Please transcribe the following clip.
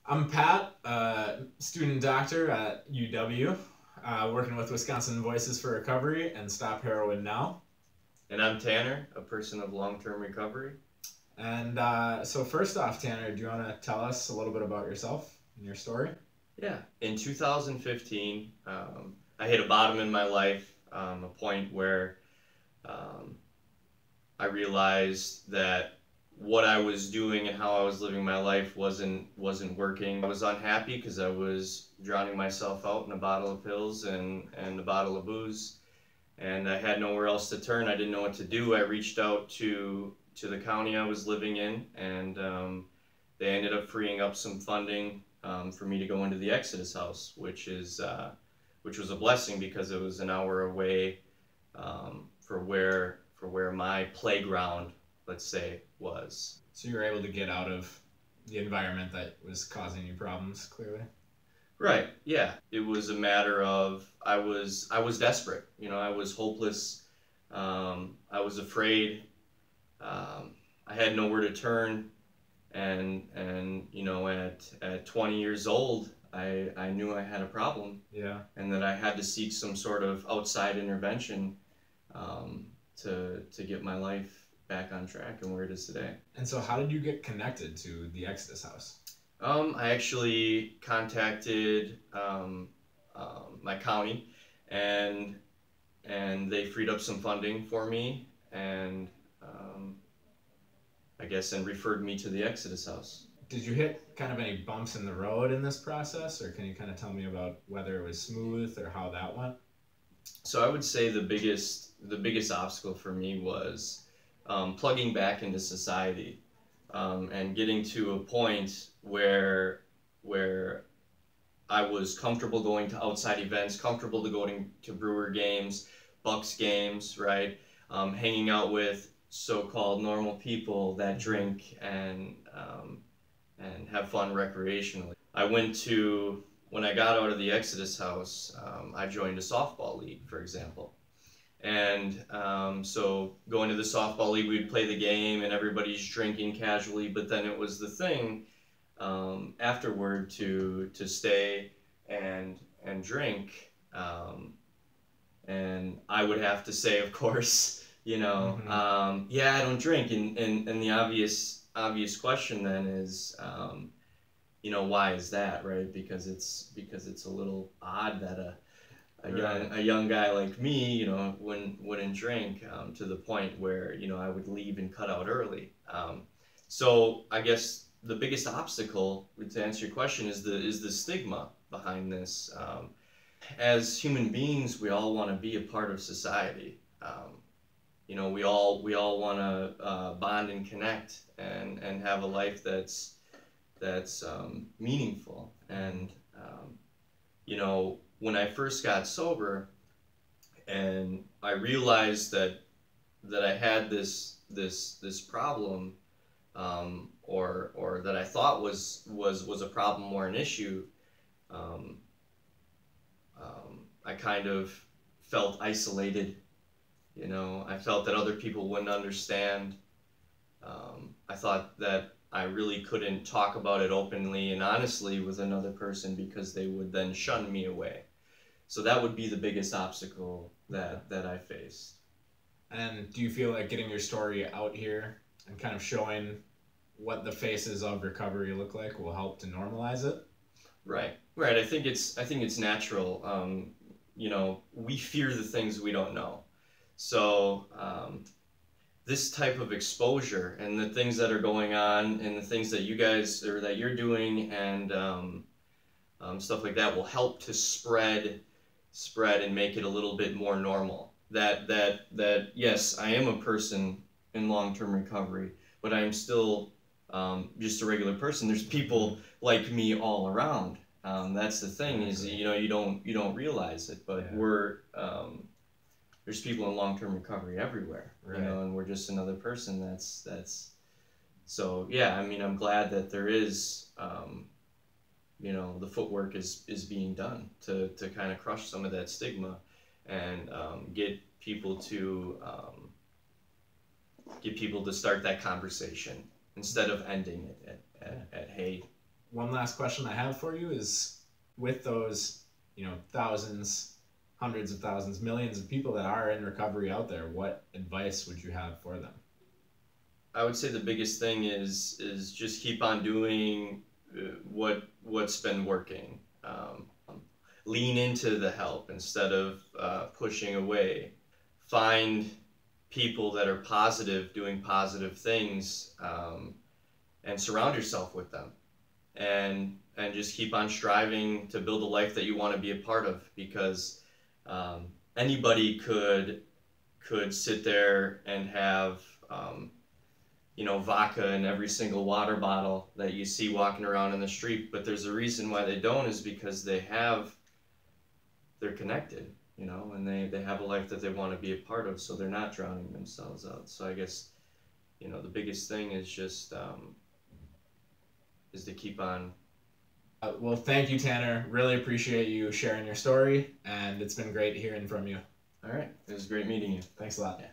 I'm Pat, student doctor at UW, working with Wisconsin Voices for Recovery and Stop Heroin Now. And I'm Tanner, a person of long-term recovery. And so first off, Tanner, do you want to tell us a little bit about yourself and your story? Yeah, in 2015, I hit a bottom in my life, a point where um, I realized that what I was doing and how I was living my life wasn't working. I was unhappy because I was drowning myself out in a bottle of pills and a bottle of booze, and I had nowhere else to turn. I didn't know what to do. I reached out to the county I was living in, and they ended up freeing up some funding for me to go into the Exodus House, which was a blessing because it was an hour away for where my playground, let's say, was. So you were able to get out of the environment that was causing you problems, clearly. Right. Yeah. It was a matter of I was desperate. I was hopeless. I was afraid. I had nowhere to turn, and at 20 years old, I knew I had a problem. Yeah. And that I had to seek some sort of outside intervention to get my life back on track and where it is today. And so how did you get connected to the Exodus House? I actually contacted my county, and they freed up some funding for me, and I guess and referred me to the Exodus House. Did you hit kind of any bumps in the road in this process, or can you kind of tell me about whether it was smooth or how that went? So I would say the biggest obstacle for me was plugging back into society, and getting to a point where I was comfortable going to outside events, comfortable to going to Brewer games, Bucks games, right? Hanging out with so-called normal people that drink and have fun recreationally. When I got out of the Exodus House, I joined a softball league, for example. And so going to the softball league, we'd play the game and everybody's drinking casually, but then it was the thing afterward to stay and drink. And I would have to say, of course, yeah, I don't drink. And the obvious question then is, why is that, right? Because it's a little odd that a young guy like me, wouldn't drink to the point where I would leave and cut out early. So I guess the biggest obstacle, to answer your question, is the stigma behind this. As human beings, we all want to be a part of society. We all want to bond and connect and have a life that's meaningful. And when I first got sober, and I realized that I had this problem, or that I thought was a problem or an issue, I kind of felt isolated. I felt that other people wouldn't understand. I thought that I really couldn't talk about it openly and honestly with another person because they would then shun me away. So that would be the biggest obstacle that I faced. And do you feel like getting your story out here and kind of showing what the faces of recovery look like will help to normalize it? Right. I think it's natural. We fear the things we don't know. So this type of exposure and the things that are going on and the things that you guys or that you're doing and stuff like that will help to spread and make it a little bit more normal. That yes, I am a person in long-term recovery, but I am still just a regular person. There's people like me all around. That's the thing is you don't realize it, but Yeah. there's people in long-term recovery everywhere, Right. And we're just another person that's so yeah. I mean, I'm glad that there is the footwork is being done to kind of crush some of that stigma and get people to start that conversation instead of ending it at hey, one last question I have for you is, with those, thousands, hundreds of thousands, millions of people that are in recovery out there, what advice would you have for them? I would say the biggest thing is just keep on doing what's been working. Lean into the help instead of pushing away. Find people that are positive, doing positive things, and surround yourself with them. And just keep on striving to build a life that you want to be a part of, because anybody could sit there and have vodka in every single water bottle that you see walking around in the street, but there's a reason why they don't, is because they're connected, and they have a life that they want to be a part of, so they're not drowning themselves out. So I guess, the biggest thing is just is to keep on. Well, thank you, Tanner. Really appreciate you sharing your story, and it's been great hearing from you. All right. It was great meeting you. Thanks a lot. Yeah.